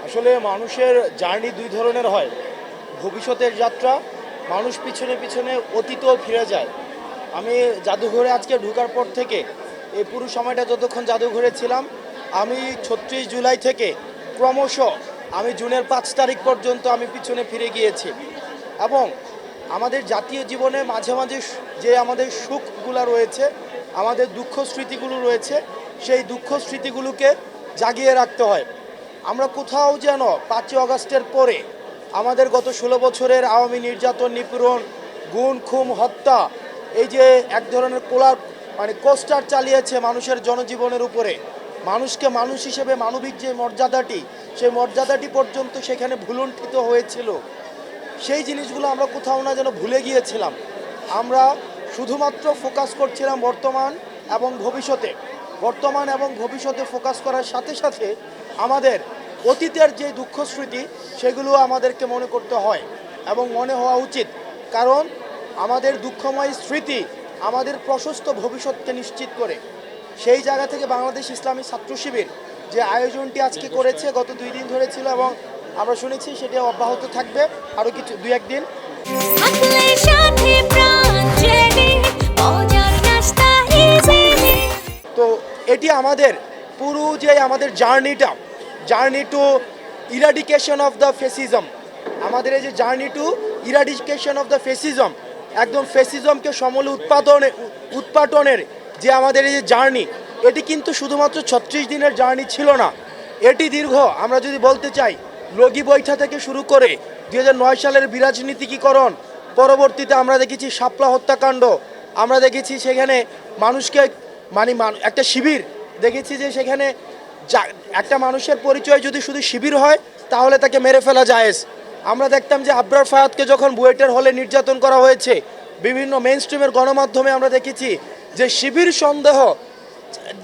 আসলে মানুষের জার্নি দুই ধরনের হয়। ভবিষ্যতের যাত্রা, মানুষ পিছনে পিছনে অতীতেও ফিরে যায়। আমি জাদুঘরে আজকে ঢোকার পর থেকে এই পুরো সময়টা যতক্ষণ জাদুঘরে ছিলাম, আমি ৩৬ জুলাই থেকে ক্রমশ আমি জুনের ৫ তারিখ পর্যন্ত আমি পিছনে ফিরে গিয়েছি। এবং আমাদের জাতীয় জীবনে মাঝে মাঝে যে আমাদের সুখগুলো রয়েছে, আমাদের দুঃখ স্মৃতিগুলো রয়েছে, সেই দুঃখ স্মৃতিগুলোকে জাগিয়ে রাখতে হয়। আমরা কোথাও যেন ৫ই আগস্টের পরে আমাদের গত ১৬ বছরের আওয়ামী নির্যাতন, নিপীড়ন, গুম, খুন, হত্যা, এই যে এক ধরনের কোস্টার চালিয়েছে মানুষের জনজীবনের উপরে, মানুষকে মানুষ হিসেবে মানবিক যে মর্যাদাটি, সেই মর্যাদাটি পর্যন্ত সেখানে ভুলুণ্ঠিত হয়েছিল। সেই জিনিসগুলো আমরা কোথাও না যেন ভুলে গিয়েছিলাম। আমরা শুধুমাত্র ফোকাস করছিলাম বর্তমান এবং ভবিষ্যতে ফোকাস করার সাথে সাথে আমাদের অতীতের যে দুঃখ স্মৃতি, সেগুলো আমাদেরকে মনে করতে হয় এবং মনে হওয়া উচিত। কারণ আমাদের দুঃখময় স্মৃতি আমাদের প্রশস্ত ভবিষ্যৎকে নিশ্চিত করে। সেই জায়গা থেকে বাংলাদেশ ইসলামী ছাত্র শিবির যে আয়োজনটি আজকে করেছে, গত 2 দিন ধরে ছিল এবং আমরা শুনেছি সেটা অব্যাহত থাকবে আরও কিছু 2-1 দিন। তো এটি আমাদের পুরো যে আমাদের journey to eradication of the fascism, আমাদের এই যে journey to eradication of the fascism, একদম ফেসিজমকে সমূলে উৎপাটনের যে আমাদের এই যে জার্নি, এটি কিন্তু শুধুমাত্র ৩৬ দিনের জার্নি ছিল না। এটি দীর্ঘ, আমরা যদি বলতে চাই, লগি বৈঠা থেকে শুরু করে ২০০৯ সালের বিরাজনীতিকীকরণ, পরবর্তীতে আমরা দেখেছি শাপলা হত্যাকাণ্ড, আমরা দেখেছি সেখানে মানুষকে একটা শিবির দেখেছি যে সেখানে একটা মানুষের পরিচয় যদি শুধু শিবির হয় তাহলে তাকে মেরে ফেলা জায়েজ। আমরা দেখতাম যে আবরার ফায়াদকে যখন বুয়েটের হলে নির্যাতন করা হয়েছে, বিভিন্ন মেইন স্ট্রিমের গণমাধ্যমে আমরা দেখেছি যে শিবির সন্দেহ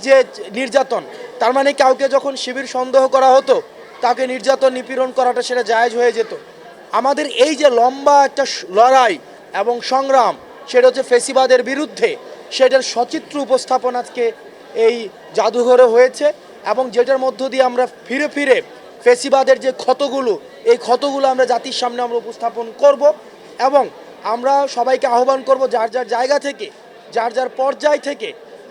যে নির্যাতন, তার মানে কাউকে যখন শিবির সন্দেহ করা হতো তাকে নির্যাতন নিপীড়ন করাটা সেটা জায়েজ হয়ে যেত। আমাদের এই যে লম্বা একটা লড়াই এবং সংগ্রাম, সেটা হচ্ছে ফেসিবাদের বিরুদ্ধে, সেটার সচিত্র উপস্থাপন আজকে এই জাদুঘরে হয়েছে এবং যেটার মধ্য দিয়ে আমরা ফিরে ফিরে ফেসিবাদের যে ক্ষতগুলো, এই ক্ষতগুলো আমরা জাতির সামনে আমরা উপস্থাপন করব এবং আমরা সবাইকে আহ্বান করব যার যার জায়গা থেকে, যার যার পর্যায় থেকে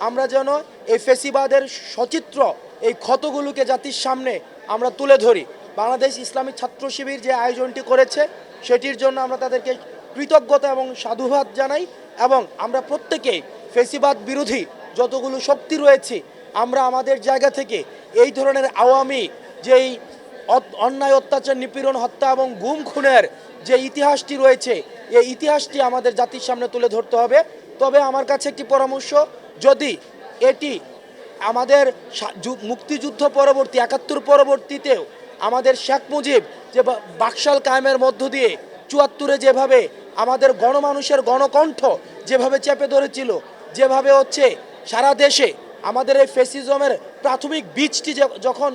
আমরা যেন এই ফেসিবাদের সচিত্র, এই ক্ষতগুলোকে জাতির সামনে আমরা তুলে ধরি। বাংলাদেশ ইসলামী ছাত্র শিবির যে আয়োজনটি করেছে সেটির জন্য আমরা তাদেরকে কৃতজ্ঞতা এবং সাধুবাদ জানাই এবং আমরা প্রত্যেকেই ফেসিবাদ বিরোধী যতগুলো শক্তি রয়েছে, আমরা আমাদের জায়গা থেকে এই ধরনের আওয়ামী যেই অন্যায়, অত্যাচার, নিপীড়ন, হত্যা এবং গুম খুনের যে ইতিহাসটি রয়েছে, এই ইতিহাসটি আমাদের জাতির সামনে তুলে ধরতে হবে। তবে আমার কাছে একটি পরামর্শ, যদি এটি আমাদের মুক্তিযুদ্ধ পরবর্তী ৭১ পরবর্তীতেও আমাদের শেখ মুজিব যে বাকশাল কায়েমের মধ্য দিয়ে ৭৪-এ যেভাবে আমাদের গণমানুষের গণকণ্ঠ যেভাবে চেপে ধরেছিল, যেভাবে হচ্ছে সারা দেশে আমাদের এই ফেসিজমের প্রাথমিক বীজটি যখন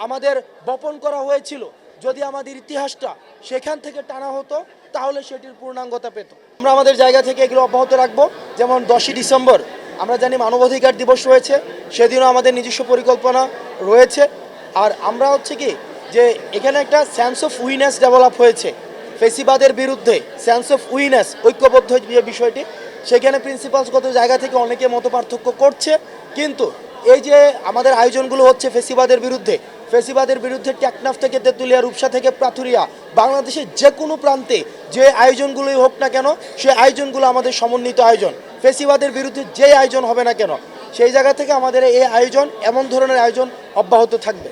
আমাদের বপন করা হয়েছিল, যদি আমাদের ইতিহাসটা সেখান থেকে টানা হতো তাহলে সেটির পূর্ণাঙ্গতা পেত। আমরা আমাদের জায়গা থেকে এগুলো অব্যাহত রাখবো। যেমন 10ই ডিসেম্বর আমরা জানি মানবাধিকার দিবস রয়েছে, সেদিনও আমাদের নিজস্ব পরিকল্পনা রয়েছে। আর আমরা হচ্ছে কি যে এখানে একটা সেন্স অফ উইনেস ডেভেলপ হয়েছে ফেসিবাদের বিরুদ্ধে, সেন্স অফ উইনেস, ঐক্যবদ্ধ যে বিষয়টি, সেখানে প্রিন্সিপালসগত জায়গা থেকে অনেকে মতপার্থক্য করছে, কিন্তু এই যে আমাদের আয়োজনগুলো হচ্ছে ফেসিবাদের বিরুদ্ধে টেকনাফ থেকে তেঁতুলিয়া, রূপসা থেকে পাথুরিয়া, বাংলাদেশের যে কোনো প্রান্তে যে আয়োজনগুলোই হোক না কেন, সেই আয়োজনগুলো আমাদের সমন্বিত আয়োজন। ফেসিবাদের বিরুদ্ধে যে আয়োজন হবে না কেন, সেই জায়গা থেকে আমাদের এই আয়োজন, এমন ধরনের আয়োজন অব্যাহত থাকবে।